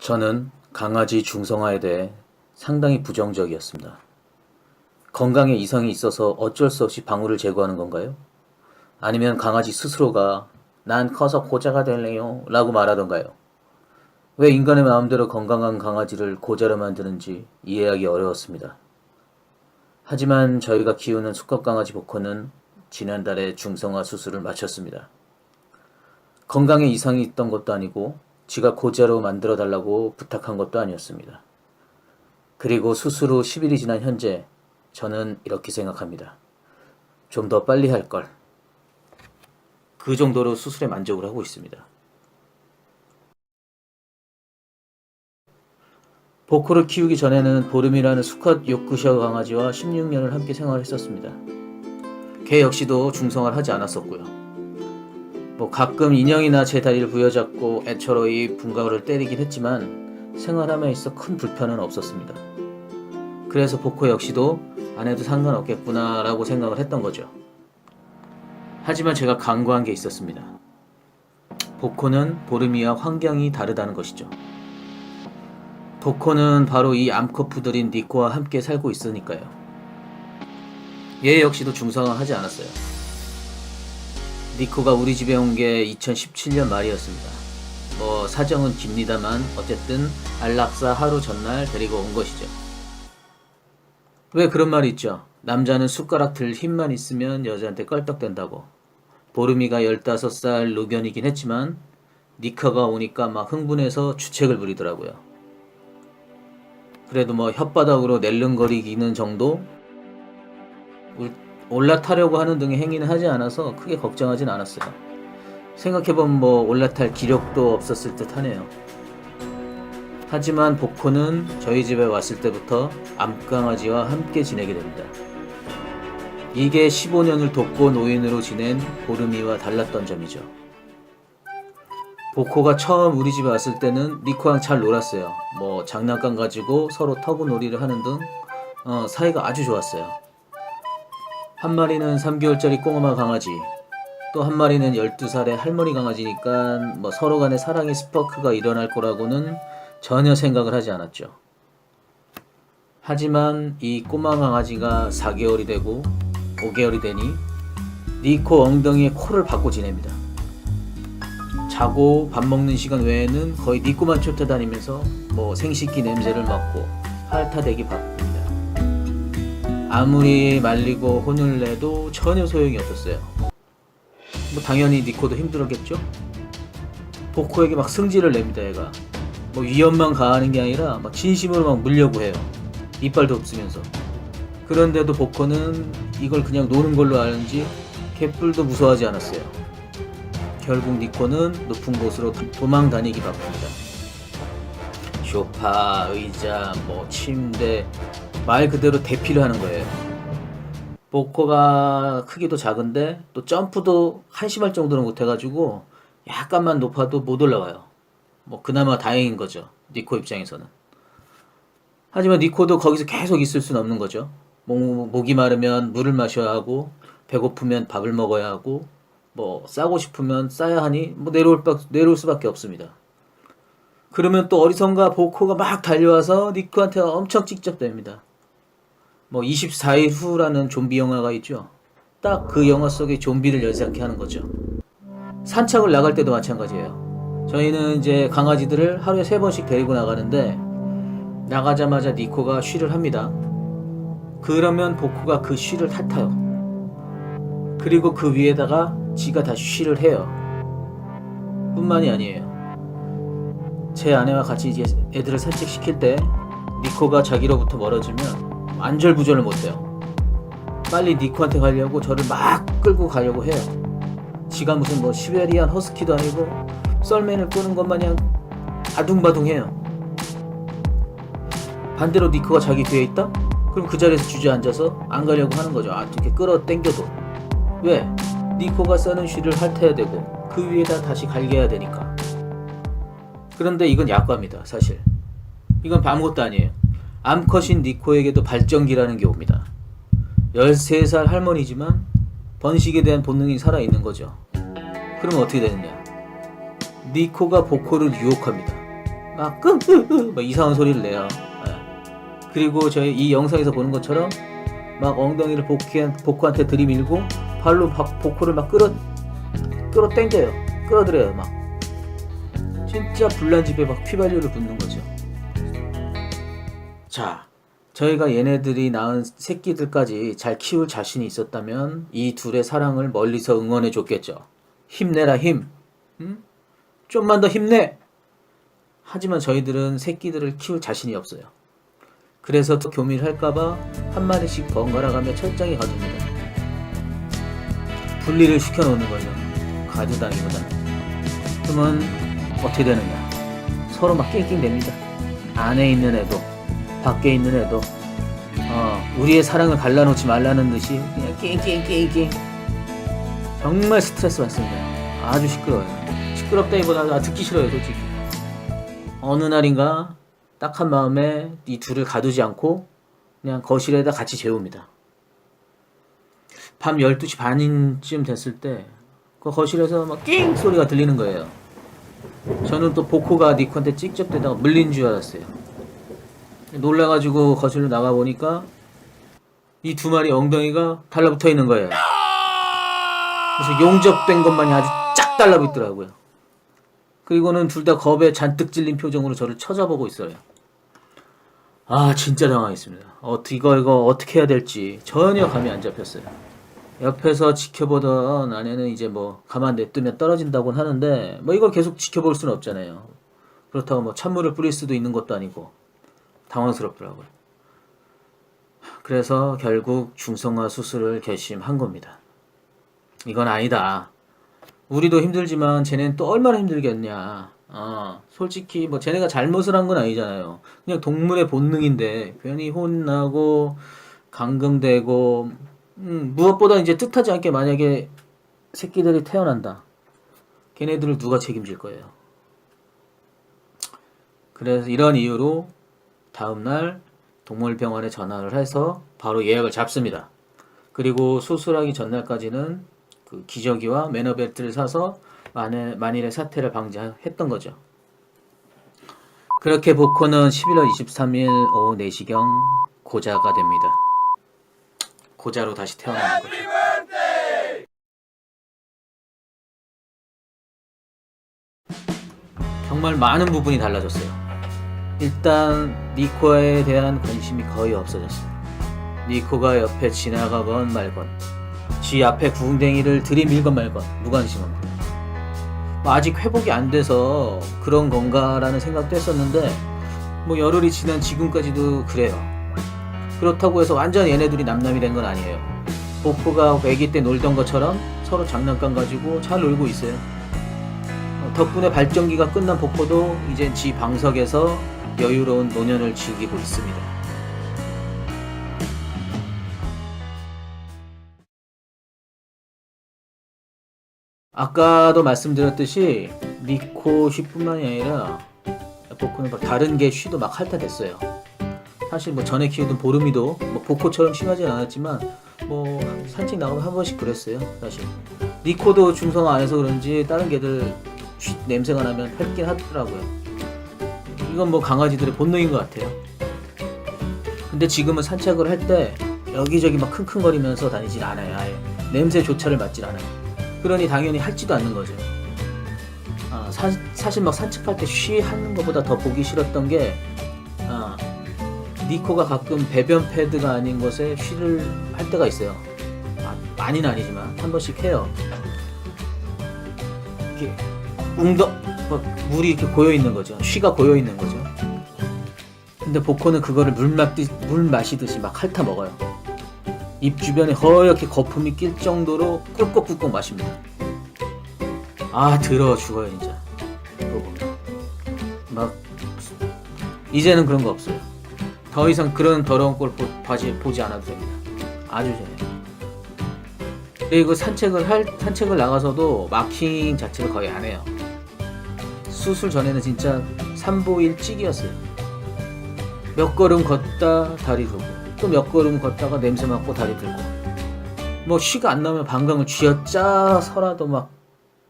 저는 강아지 중성화에 대해 상당히 부정적이었습니다. 건강에 이상이 있어서 어쩔 수 없이 방울을 제거하는 건가요? 아니면 강아지 스스로가 난 커서 고자가 될래요 라고 말하던가요? 왜 인간의 마음대로 건강한 강아지를 고자로 만드는지 이해하기 어려웠습니다. 하지만 저희가 키우는 수컷강아지 보코는 지난달에 중성화 수술을 마쳤습니다. 건강에 이상이 있던 것도 아니고 지가 고자로 만들어 달라고 부탁한 것도 아니었습니다. 그리고 수술 후 10일이 지난 현재 저는 이렇게 생각합니다. 좀 더 빨리 할 걸. 그 정도로 수술에 만족을 하고 있습니다. 보코를 키우기 전에는 보름이라는 수컷 요크셔 강아지와 16년을 함께 생활했었습니다. 걔 역시도 중성화를 하지 않았었고요. 가끔 인형이나 제 다리를 부여잡고 애처로이 분가를 때리긴 했지만 생활함에 있어 큰 불편은 없었습니다. 그래서 보코 역시도 안 해도 상관없겠구나 라고 생각을 했던 거죠. 하지만 제가 간과한 게 있었습니다. 보코는 보름이와 환경이 다르다는 것이죠. 보코는 바로 이 암컷 푸들인 니코와 함께 살고 있으니까요. 얘 역시도 중성화하지 않았어요. 니코가 우리 집에 온 게 2017년 말이었습니다. 사정은 깁니다만 어쨌든 안락사 하루 전날 데리고 온 것이죠. 왜 그런 말이 있죠? 남자는 숟가락 들 힘만 있으면 여자한테 껄떡댄다고. 보름이가 15살 노견이긴 했지만 니코가 오니까 막 흥분해서 주책을 부리더라고요. 그래도 혓바닥으로 낼름거리기는 정도? 올라타려고 하는 등의 행위는 하지 않아서 크게 걱정하진 않았어요. 생각해보면 올라탈 기력도 없었을 듯 하네요. 하지만 보코는 저희 집에 왔을 때부터 암강아지와 함께 지내게 됩니다. 이게 15년을 돕고 노인으로 지낸 보름이와 달랐던 점이죠. 보코가 처음 우리 집에 왔을 때는 니코랑 잘 놀았어요. 장난감 가지고 서로 터그놀이를 하는 등 사이가 아주 좋았어요. 한 마리는 3개월짜리 꼬마 강아지, 또 한 마리는 12살의 할머니 강아지니까 서로 간의 사랑의 스파크가 일어날 거라고는 전혀 생각을 하지 않았죠. 하지만 이 꼬마 강아지가 4개월이 되고 5개월이 되니 니코 엉덩이에 코를 박고 지냅니다. 자고 밥 먹는 시간 외에는 거의 니코만 쫓아다니면서 생식기 냄새를 맡고 핥아대기 바쁩니다. 아무리 말리고 혼을 내도 전혀 소용이 없었어요. 당연히 니코도 힘들었겠죠? 보코에게 막 승질을 냅니다. 얘가 위협만 가하는 게 아니라 진심으로 물려고 해요. 이빨도 없으면서. 그런데도 보코는 이걸 그냥 노는 걸로 아는지 개뿔도 무서워하지 않았어요. 결국 니코는 높은 곳으로 도망 다니기 바쁩니다. 소파, 의자, 침대, 말 그대로 대피를 하는 거예요. 보코가 크기도 작은데 또 점프도 한심할 정도로 못해가지고 약간만 높아도 못 올라가요. 그나마 다행인 거죠. 니코 입장에서는. 하지만 니코도 거기서 계속 있을 수는 없는 거죠. 목이 마르면 물을 마셔야 하고 배고프면 밥을 먹어야 하고 싸고 싶으면 싸야 하니 내려올 수밖에 없습니다. 그러면 또 어리선가 보코가 막 달려와서 니코한테 엄청 찍적댑니다. 24일 후라는 좀비 영화가 있죠. 딱 그 영화 속의 좀비를 연상케 하는 거죠. 산책을 나갈 때도 마찬가지예요. 저희는 이제 강아지들을 하루에 3번씩 데리고 나가는데 나가자마자 니코가 쉬를 합니다. 그러면 보코가 그 쉬를 핥아요. 그리고 그 위에다가 지가 다시 쉬를 해요. 뿐만이 아니에요. 제 아내와 같이 이제 애들을 산책시킬 때 니코가 자기로부터 멀어지면 안절부절을 못해요. 빨리 니코한테 가려고 저를 막 끌고 가려고 해요. 지가 무슨 시베리안 허스키도 아니고 썰맨을 끄는 것 마냥 아둥바둥해요. 반대로 니코가 자기 뒤에 있다? 그럼 그 자리에서 주저앉아서 안 가려고 하는 거죠. 이렇게 끌어당겨도. 왜? 니코가 써는 쉬를 핥아야 되고 그 위에다 다시 갈겨야 되니까. 그런데 이건 약과입니다. 사실 이건 아무것도 아니에요. 암컷인 니코에게도 발정기라는 게 옵니다. 13살 할머니지만 번식에 대한 본능이 살아있는 거죠. 그럼 어떻게 되느냐? 니코가 보코를 유혹합니다. 막 막 이상한 소리를 내요. 예. 그리고 저희 이 영상에서 보는 것처럼 막 엉덩이를 복호한테 들이밀고 발로 복호를 막 끌어 당겨요. 끌어들여요. 막 진짜 불난집에 막 휘발유를 붓는 거죠. 자, 저희가 얘네들이 낳은 새끼들까지 잘 키울 자신이 있었다면 이 둘의 사랑을 멀리서 응원해 줬겠죠. 힘내라 힘. 응? 좀만 더 힘내. 하지만 저희들은 새끼들을 키울 자신이 없어요. 그래서 또 교밀할까봐 한 마리씩 번갈아가며 철장에 가둡니다. 분리를 시켜놓는 거죠. 가두다기보다는. 그러면 어떻게 되느냐. 서로 막 낑낑댑니다. 안에 있는 애도 밖에 있는 애도 우리의 사랑을 갈라놓지 말라는 듯이 그냥 낑낑낑낑. 정말 스트레스 받습니다. 아주 시끄러워요. 시끄럽다기보다 듣기 싫어요, 솔직히. 어느 날인가 딱한 마음에 이 둘을 가두지 않고 그냥 거실에다 같이 재웁니다. 밤 12시 반쯤 됐을 때 그 거실에서 막 낑 소리가 들리는 거예요. 저는 또 복호가 니코한테 찍적대다가 물린 줄 알았어요. 놀라가지고 거실로 나가보니까 이 두 마리 엉덩이가 달라붙어 있는 거예요. 그래서 용접된 것만이 아주 쫙 달라붙더라고요. 그리고는 둘 다 겁에 잔뜩 질린 표정으로 저를 쳐다보고 있어요. 아, 진짜 당황했습니다. 이거 어떻게 해야 될지 전혀 감이 안 잡혔어요. 옆에서 지켜보던 아내는 이제 뭐 가만 냅두면 떨어진다고는 하는데 뭐 이걸 계속 지켜볼 수는 없잖아요. 그렇다고 뭐 찬물을 뿌릴 수도 있는 것도 아니고 당황스럽더라고요. 그래서 결국 중성화 수술을 결심한 겁니다. 이건 아니다. 우리도 힘들지만 쟤네는 또 얼마나 힘들겠냐. 솔직히 뭐 쟤네가 잘못을 한 건 아니잖아요. 그냥 동물의 본능인데 괜히 혼나고 감금되고 무엇보다 이제 뜻하지 않게 만약에 새끼들이 태어난다. 걔네들을 누가 책임질 거예요. 그래서 이런 이유로 다음날 동물병원에 전화를 해서 바로 예약을 잡습니다. 그리고 수술하기 전날까지는 그 기저귀와 매너벨트를 사서 만일의 사태를 방지했던 거죠. 그렇게 복호는 11월 23일 오후 4시경 고자가 됩니다. 고자로 다시 태어나는 거죠. 정말 많은 부분이 달라졌어요. 일단 니코에 대한 관심이 거의 없어졌어요. 니코가 옆에 지나가건 말건 지 앞에 구웅댕이를 들이밀건 말건 무관심합니다. 아직 회복이 안 돼서 그런 건가라는 생각도 했었는데 뭐 열흘이 지난 지금까지도 그래요. 그렇다고 해서 완전 얘네들이 남남이 된 건 아니에요. 복호가 아기 때 놀던 것처럼 서로 장난감 가지고 잘 놀고 있어요. 덕분에 발정기가 끝난 복호도 이젠 지 방석에서 여유로운 노년을 즐기고 있습니다. 아까도 말씀드렸듯이 니코 쉬뿐만이 아니라 복호는 막 다른 개 쉬도 막 핥아댔어요. 사실 뭐 전에 키우던 보름이도 뭐 복호처럼 심하진 않았지만 뭐 산책 나가면 한 번씩 그랬어요. 사실 니코도 중성화 안 해서 그런지 다른 개들 쉬 냄새가 나면 핥긴 하더라고요. 이건 뭐 강아지들의 본능인 것 같아요. 근데 지금은 산책을 할 때 여기저기 막 킁킁거리면서 다니질 않아요. 아예 냄새조차를 맡질 않아요. 그러니 당연히 핥지도 않는 거죠. 사실 막 산책할 때 쉬 하는 것보다 더 보기 싫었던 게 니코가 가끔 배변 패드가 아닌 것에 쉬를 할 때가 있어요. 많이는 아니지만 한 번씩 해요. 이렇게 물이 이렇게 고여 있는 거죠. 쉬가 고여 있는 거죠. 근데 복호는 그거를 물 마시듯이 막 핥아 먹어요. 입 주변에 허옇게 거품이 낄 정도로 꿀꺽꿀꺽 마십니다. 더러워 죽어요 진짜. 그거 보면 막 이제는 그런 거 없어요. 더 이상 그런 더러운 꼴 보지 않아도 됩니다. 아주 좋아요. 그리고 산책을 나가서도 마킹 자체를 거의 안 해요. 수술 전에는 진짜 3보 1찍이었어요. 몇 걸음 걷다 다리 들고 또 몇 걸음 걷다가 냄새 맡고 다리 들고 뭐 쉬가 안 나오면 방광을 쥐어짜서라도 막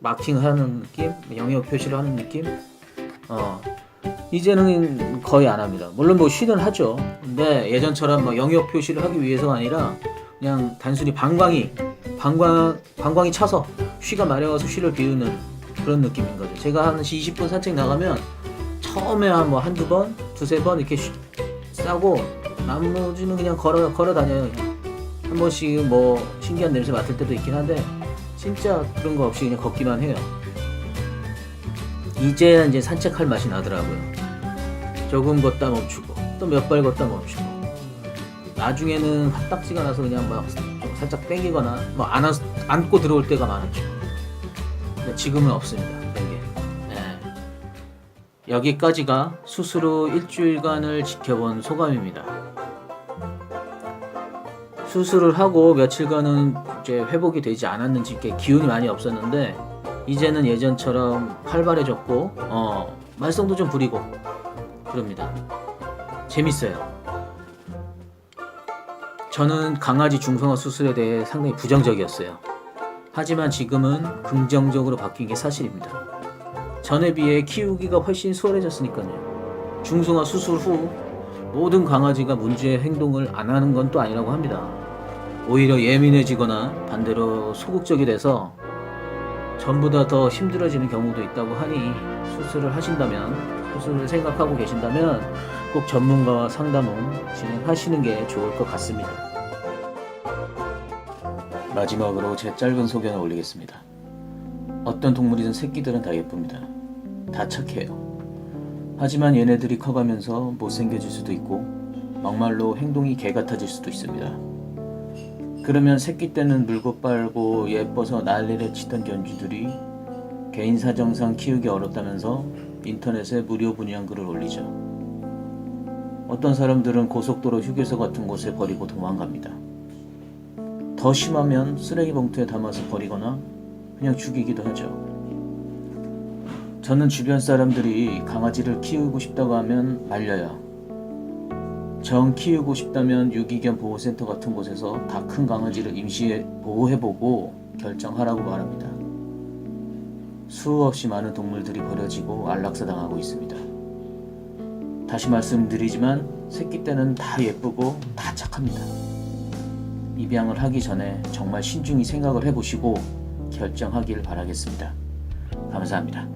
마킹을 하는 느낌? 영역 표시를 하는 느낌? 이제는 거의 안 합니다. 물론 뭐 쉬는 하죠. 근데 예전처럼 뭐 영역 표시를 하기 위해서가 아니라 그냥 단순히 방광이 차서 쉬가 마려워서 쉬를 비우는 그런 느낌인 거죠. 제가 한 20분 산책 나가면 처음에 한 뭐 한두 번, 두세 번 이렇게 싸고 나머지는 그냥 걸어 다녀요. 그냥 한 번씩 뭐 신기한 냄새 맡을 때도 있긴 한데 진짜 그런 거 없이 그냥 걷기만 해요. 이제야 이제 산책할 맛이 나더라고요. 조금 걷다 멈추고 또 몇 발 걷다 멈추고 나중에는 화딱지가 나서 그냥 막 좀 살짝 땡기거나 뭐 안고 들어올 때가 많았죠. 근데 지금은 없습니다. 그런 게. 네. 여기까지가 수술 후 일주일간을 지켜본 소감입니다. 수술을 하고 며칠간은 이제 회복이 되지 않았는지 이렇게 기운이 많이 없었는데 이제는 예전처럼 활발해졌고 말썽도 좀 부리고 그럽니다. 재밌어요. 저는 강아지 중성화 수술에 대해 상당히 부정적이었어요. 하지만 지금은 긍정적으로 바뀐 게 사실입니다. 전에 비해 키우기가 훨씬 수월해졌으니까요. 중성화 수술 후 모든 강아지가 문제의 행동을 안 하는 건 또 아니라고 합니다. 오히려 예민해지거나 반대로 소극적이 돼서 전보다 더 힘들어지는 경우도 있다고 하니 수술을 생각하고 계신다면 꼭 전문가와 상담 후 진행하시는 게 좋을 것 같습니다. 마지막으로 제 짧은 소견을 올리겠습니다. 어떤 동물이든 새끼들은 다 예쁩니다. 다 착해요. 하지만 얘네들이 커가면서 못생겨질 수도 있고 막말로 행동이 개 같아질 수도 있습니다. 그러면 새끼 때는 물고 빨고 예뻐서 난리를 치던 견주들이 개인 사정상 키우기 어렵다면서 인터넷에 무료 분양글을 올리죠. 어떤 사람들은 고속도로 휴게소 같은 곳에 버리고 도망갑니다. 더 심하면 쓰레기 봉투에 담아서 버리거나 그냥 죽이기도 하죠. 저는 주변 사람들이 강아지를 키우고 싶다고 하면 말려요. 정 키우고 싶다면 유기견 보호센터 같은 곳에서 다 큰 강아지를 임시 보호해보고 결정하라고 말합니다. 수없이 많은 동물들이 버려지고 안락사당하고 있습니다. 다시 말씀드리지만 새끼 때는 다 예쁘고 다 착합니다. 입양을 하기 전에 정말 신중히 생각을 해보시고 결정하길 바라겠습니다. 감사합니다.